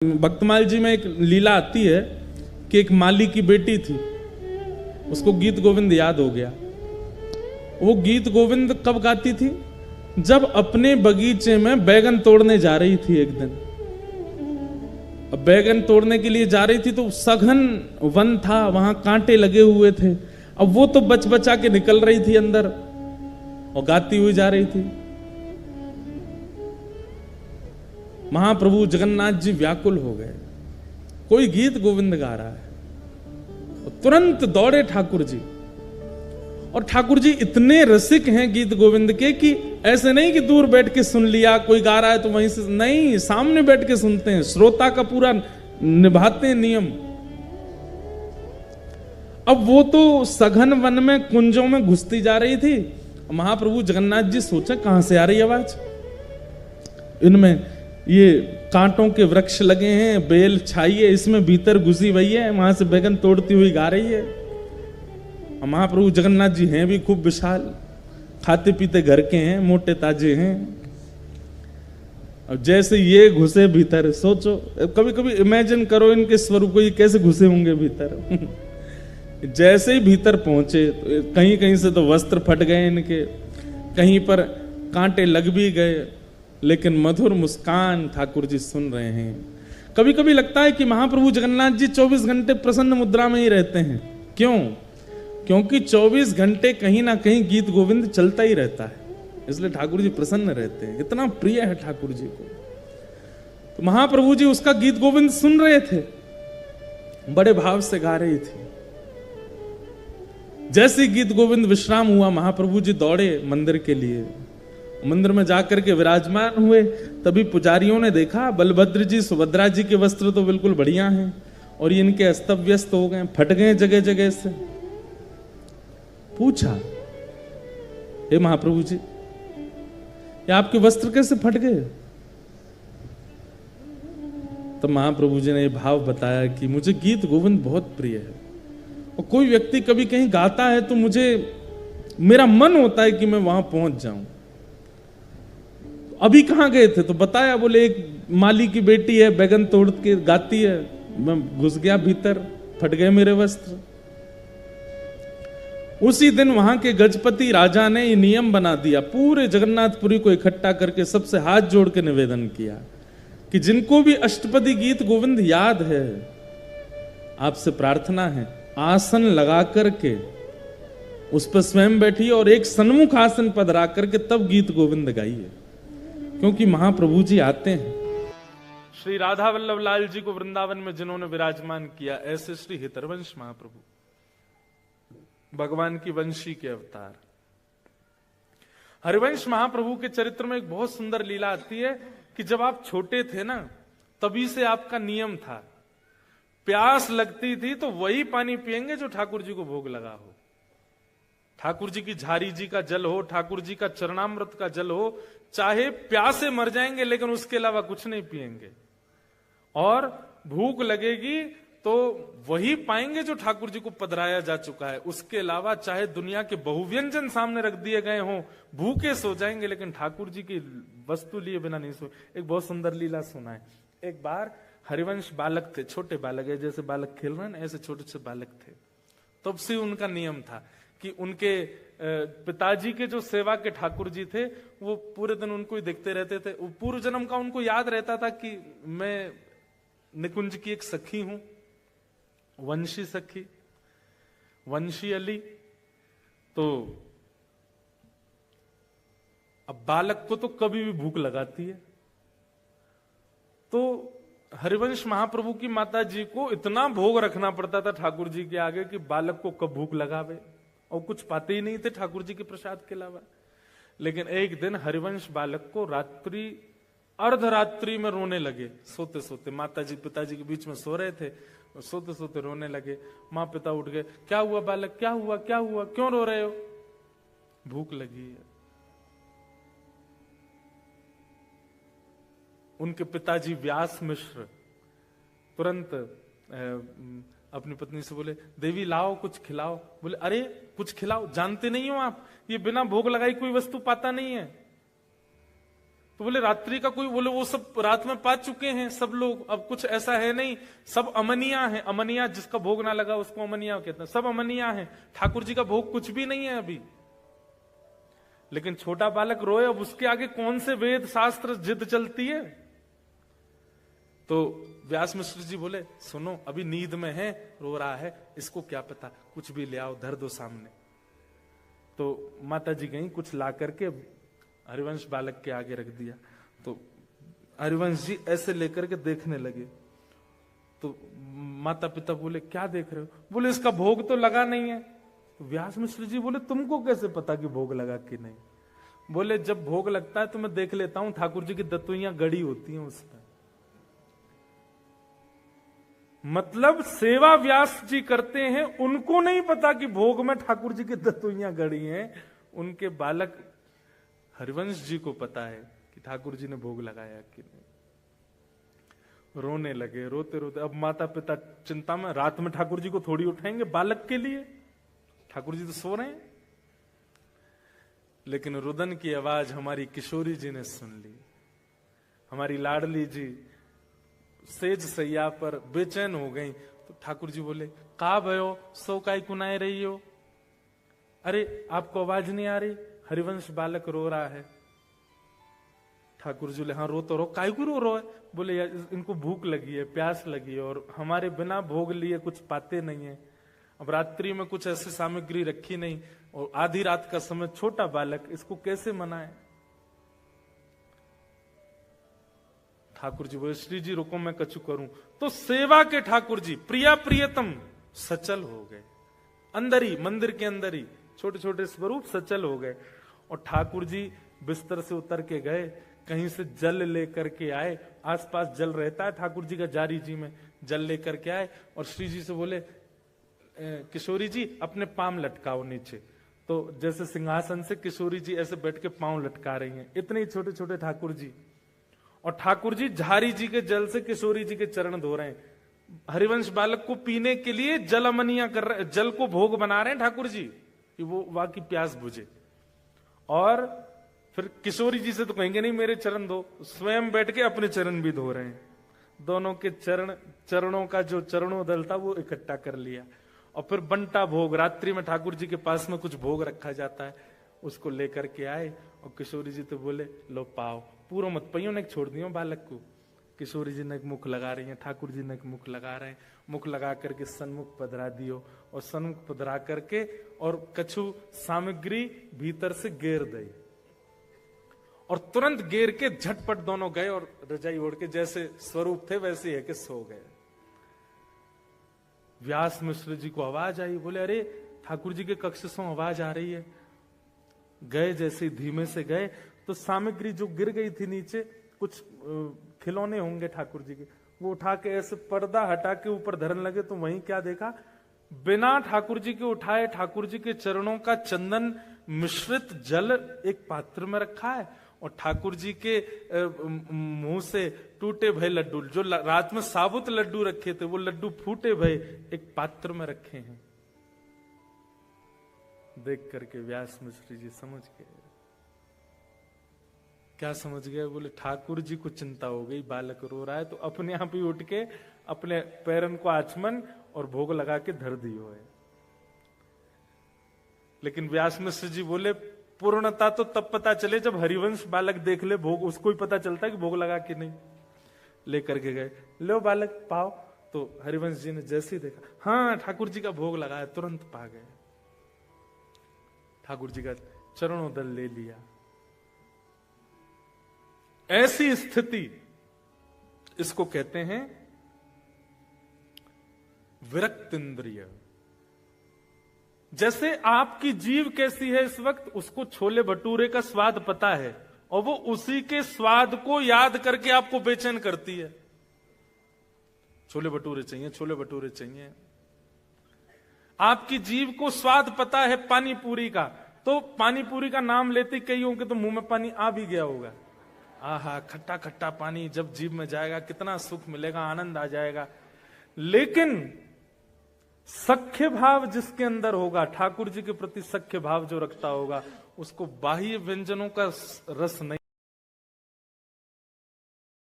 भक्तमाल जी में एक लीला आती है कि एक माली की बेटी थी, उसको गीत गोविंद याद हो गया। वो गीत गोविंद कब गाती थी? जब अपने बगीचे में बैगन तोड़ने जा रही थी एक दिन। अब बैगन तोड़ने के लिए जा रही थी तो सघन वन था, वहां कांटे लगे हुए थे। अब वो तो बच बचा के निकल रही थी अंदर और गाती हुई जा रही थी। महाप्रभु जगन्नाथ जी व्याकुल हो गए, कोई गीत गोविंद गा रहा है। और तुरंत दौड़े ठाकुर जी, और ठाकुर जी इतने रसिक हैं गीत गोविंद के कि ऐसे नहीं कि दूर बैठ के सुन लिया, कोई गा रहा है तो वहीं से नहीं, सामने बैठ के सुनते हैं, श्रोता का पूरा निभाते हैं नियम। अब वो तो सघन वन में कुंजों में घुसती जा रही थी। महाप्रभु जगन्नाथ जी सोचे कहां से आ रही आवाज, इनमें ये कांटों के वृक्ष लगे हैं, बेल छाई है, इसमें भीतर घुसी हुई है, वहां से बैगन तोड़ती हुई गा रही है। महाप्रभु जगन्नाथ जी हैं भी खूब विशाल, खाते पीते घर के हैं, मोटे ताजे हैं। अब जैसे ये घुसे भीतर, सोचो कभी कभी इमेजिन करो इनके स्वरूप को, ये कैसे घुसे होंगे भीतर। जैसे ही भीतर पहुंचे तो कहीं कहीं से तो वस्त्र फट गए इनके, कहीं पर कांटे लग भी गए, लेकिन मधुर मुस्कान ठाकुर जी सुन रहे हैं। कभी कभी लगता है कि महाप्रभु जगन्नाथ जी 24 घंटे प्रसन्न मुद्रा में ही रहते हैं। क्यों? क्योंकि 24 घंटे कहीं ना कहीं गीत गोविंद चलता ही रहता है, इसलिए ठाकुर जी प्रसन्न रहते हैं, इतना प्रिय है ठाकुर जी को। तो महाप्रभु जी उसका गीत गोविंद सुन रहे थे, बड़े भाव से गा रही थी। जैसे गीत गोविंद विश्राम हुआ, महाप्रभु जी दौड़े मंदिर के लिए। मंदिर में जाकर के विराजमान हुए, तभी पुजारियों ने देखा बलभद्र जी सुभद्रा जी के वस्त्र तो बिल्कुल बढ़िया हैं और ये इनके अस्त व्यस्त हो गए, फट गए जगह जगह से। पूछा, हे महाप्रभु जी, ये आपके वस्त्र कैसे फट गए? तब महाप्रभु जी ने ये भाव बताया कि मुझे गीत गोविंद बहुत प्रिय है, और कोई व्यक्ति कभी कहीं गाता है तो मुझे, मेरा मन होता है कि मैं वहां पहुंच जाऊं। अभी कहां गए थे? तो बताया, बोले एक माली की बेटी है, बैगन तोड़ के गाती है, मैं घुस गया भीतर, फट गए मेरे वस्त्र। उसी दिन वहां के गजपति राजा ने ये नियम बना दिया, पूरे जगन्नाथपुरी को इकट्ठा करके सबसे हाथ जोड़ के निवेदन किया कि जिनको भी अष्टपदी गीत गोविंद याद है, आपसे प्रार्थना है आसन लगा करके उस पर स्वयं बैठिए और एक सन्मुख आसन पधरा करके तब गीत गोविंद गाइए, क्योंकि महाप्रभु जी आते हैं। श्री राधा वल्लभ लाल जी को वृंदावन में जिन्होंने विराजमान किया, ऐसे श्री हितरवंश महाप्रभु, भगवान की वंशी के अवतार। हरिवंश महाप्रभु के चरित्र में एक बहुत सुंदर लीला आती है कि जब आप छोटे थे ना, तभी से आपका नियम था, प्यास लगती थी तो वही पानी पिएंगे जो ठाकुर जी को भोग लगा हो। ठाकुर जी की झारी जी का जल हो, ठाकुर जी का चरणामृत का जल हो, चाहे प्यासे मर जाएंगे लेकिन उसके अलावा कुछ नहीं पिएंगे। और भूख लगेगी तो वही पाएंगे जो ठाकुर जी को पधराया जा चुका है, उसके अलावा चाहे दुनिया के बहुव्यंजन सामने रख दिए गए हों, भूखे सो जाएंगे लेकिन ठाकुर जी की वस्तु लिए बिना नहीं सो। एक बहुत सुंदर लीला सुना है। एक बार हरिवंश बालक थे, छोटे बालक है, जैसे बालक खेल रहे हैं ऐसे छोटे छोटे बालक थे। तब से उनका नियम था कि उनके पिताजी के जो सेवा के ठाकुर जी थे, वो पूरे दिन उनको ही देखते रहते थे। पूर्व जन्म का उनको याद रहता था कि मैं निकुंज की एक सखी हूं, वंशी सखी, वंशी अली। तो अब बालक को तो कभी भी भूख लगाती है, तो हरिवंश महाप्रभु की माता जी को इतना भोग रखना पड़ता था ठाकुर जी के आगे कि बालक को कब भूख लगावे, और कुछ पाते ही नहीं थे ठाकुर जी के प्रसाद के अलावा। लेकिन एक दिन हरिवंश बालक को रात्रि, अर्धरात्रि में रोने लगे, सोते सोते। माता जी पिताजी के बीच में सो रहे थे, सोते सोते रोने लगे। माँ पिता उठ गए, क्या हुआ बालक, क्या हुआ क्या हुआ, क्यों रो रहे हो? भूख लगी है। उनके पिताजी व्यास मिश्र तुरंत अपनी पत्नी से बोले, देवी लाओ कुछ खिलाओ। बोले, अरे कुछ खिलाओ, जानते नहीं हो आप, ये बिना भोग लगाई कोई वस्तु पाता नहीं है। तो बोले रात्रि का कोई, बोले वो सब रात में पा चुके हैं सब लोग, अब कुछ ऐसा है नहीं, सब अमनिया है। अमनिया, जिसका भोग ना लगा उसको अमनिया कहते हैं, सब अमनिया है, ठाकुर जी का भोग कुछ भी नहीं है अभी। लेकिन छोटा बालक रोए, अब उसके आगे कौन से वेद शास्त्र जिद चलती है। तो व्यास मिश्र जी बोले सुनो, अभी नींद में है, रो रहा है, इसको क्या पता, कुछ भी ले आओ, धर दो सामने। तो माता जी गई, कुछ ला करके हरिवंश बालक के आगे रख दिया। तो हरिवंश जी ऐसे लेकर के देखने लगे। तो माता पिता बोले क्या देख रहे हो? बोले इसका भोग तो लगा नहीं है। तो व्यास मिश्र जी बोले तुमको कैसे पता कि भोग लगा कि नहीं? बोले जब भोग लगता है तो मैं देख लेता हूं, ठाकुर जी की दतुइयां गड़ी होती हैं उसमें। मतलब सेवा व्यास जी करते हैं, उनको नहीं पता कि भोग में ठाकुर जी की दतुइयां गड़ी हैं। उनके बालक हरिवंश जी को पता है कि ठाकुर जी ने भोग लगाया कि नहीं। रोने लगे, रोते रोते। अब माता पिता चिंता में, रात में ठाकुर जी को थोड़ी उठाएंगे बालक के लिए, ठाकुर जी तो सो रहे हैं। लेकिन रुदन की आवाज हमारी किशोरी जी ने सुन ली। हमारी लाडली जी सेज सैया पर बेचैन हो गई। तो ठाकुर जी बोले का भयो, सो काय कुनाए रही हो? अरे आपको आवाज नहीं आ रही? हरिवंश बालक रो रहा है। ठाकुर जी बोले हाँ रो तो रो, काय को रो रहा है? बोले यार इनको भूख लगी है, प्यास लगी है, और हमारे बिना भोग लिए कुछ पाते नहीं है। अब रात्रि में कुछ ऐसी सामग्री रखी नहीं, और आधी रात का समय, छोटा बालक, इसको कैसे मनाए? ठाकुर जी बोले श्री जी रुको मैं कछु करूं। तो सेवा के ठाकुर जी प्रिया प्रियतम सचल हो गए। अंदर ही, मंदिर के अंदर ही छोटे छोटे स्वरूप सचल हो गए। और ठाकुर जी बिस्तर से उतर के गए, कहीं से जल लेकर के आए। आसपास जल रहता है ठाकुर जी का, जारी जी में जल लेकर के आए। और श्री जी से बोले किशोरी जी अपने पांव लटकाओ नीचे। तो जैसे सिंहासन से किशोरी जी ऐसे बैठ के पांव लटका रही हैं, इतने ही छोटे छोटे ठाकुर जी। और ठाकुर जी झारी जी के जल से किशोरी जी के चरण धो रहे हैं। हरिवंश बालक को पीने के लिए जल अमनिया कर रहे, जल को भोग बना रहे हैं ठाकुर जी कि वो वहां की प्यास बुझे। और फिर किशोरी जी से तो कहेंगे नहीं मेरे चरण धो, स्वयं बैठ के अपने चरण भी धो रहे हैं। दोनों के चरणों का जो चरणोदल था वो इकट्ठा कर लिया। और फिर बंटा भोग, रात्रि में ठाकुर जी के पास में कुछ भोग रखा जाता है, उसको लेकर के आए। और किशोरी जी तो बोले लो पाओ, पूरा मत पइयो ने छोड़ दियो बालक को। किशोरी जी ने एक मुख लगा रही है, ठाकुर जी ने एक मुख लगा रहे हैं। मुख लगा करके सन्मुख पधरा दियो, और सन्मुख पधरा करके और कछु सामग्री भीतर से गेर दी। और तुरंत गेर के झटपट दोनों गए और रजाई ओढ़ के जैसे स्वरूप थे वैसे है कि सो गए। व्यास मिश्र जी को आवाज आई, बोले अरे ठाकुर जी के कक्ष से आवाज आ रही है। गए, जैसे धीमे से गए तो सामग्री जो गिर गई थी नीचे, कुछ खिलौने होंगे ठाकुर जी के, वो उठा के ऐसे पर्दा हटा के ऊपर धरन लगे। तो वहीं क्या देखा, बिना ठाकुर जी के उठाए ठाकुर जी के चरणों का चंदन मिश्रित जल एक पात्र में रखा है। और ठाकुर जी के मुंह से टूटे भय लड्डू, जो रात में साबुत लड्डू रखे थे, वो लड्डू फूटे भय एक पात्र में रखे हैं। देख करके व्यास मिश्र जी समझ गए। क्या समझ गए? बोले ठाकुर जी को चिंता हो गई, बालक रो रहा है, तो अपने आप ही उठ के अपने पैरन को आचमन और भोग लगा के धर दियो है। लेकिन व्यास मिश्र जी बोले पूर्णता तो तब पता चले जब हरिवंश बालक देख ले भोग, उसको ही पता चलता है कि भोग लगा कि नहीं। लेकर के गए, लो बालक पाओ। तो हरिवंश जी ने जैसे ही देखा, हाँ ठाकुर जी का भोग लगा है, तुरंत पा गए। ठाकुर जी का चरणोदल ले लिया। ऐसी स्थिति, इसको कहते हैं विरक्त इंद्रिय। जैसे आपकी जीव कैसी है इस वक्त, उसको छोले भटूरे का स्वाद पता है, और वो उसी के स्वाद को याद करके आपको बेचैन करती है। छोले भटूरे चाहिए, छोले भटूरे चाहिए। आपकी जीव को स्वाद पता है पानी पूरी का, तो पानी पूरी का नाम लेते कई होंगे तो मुंह में पानी आ भी गया होगा। आहा, खट्टा खट्टा पानी जब जीभ में जाएगा कितना सुख मिलेगा, आनंद आ जाएगा। लेकिन सख्य भाव जिसके अंदर होगा, ठाकुर जी के प्रति सख्य भाव जो रखता होगा, उसको बाह्य व्यंजनों का रस नहीं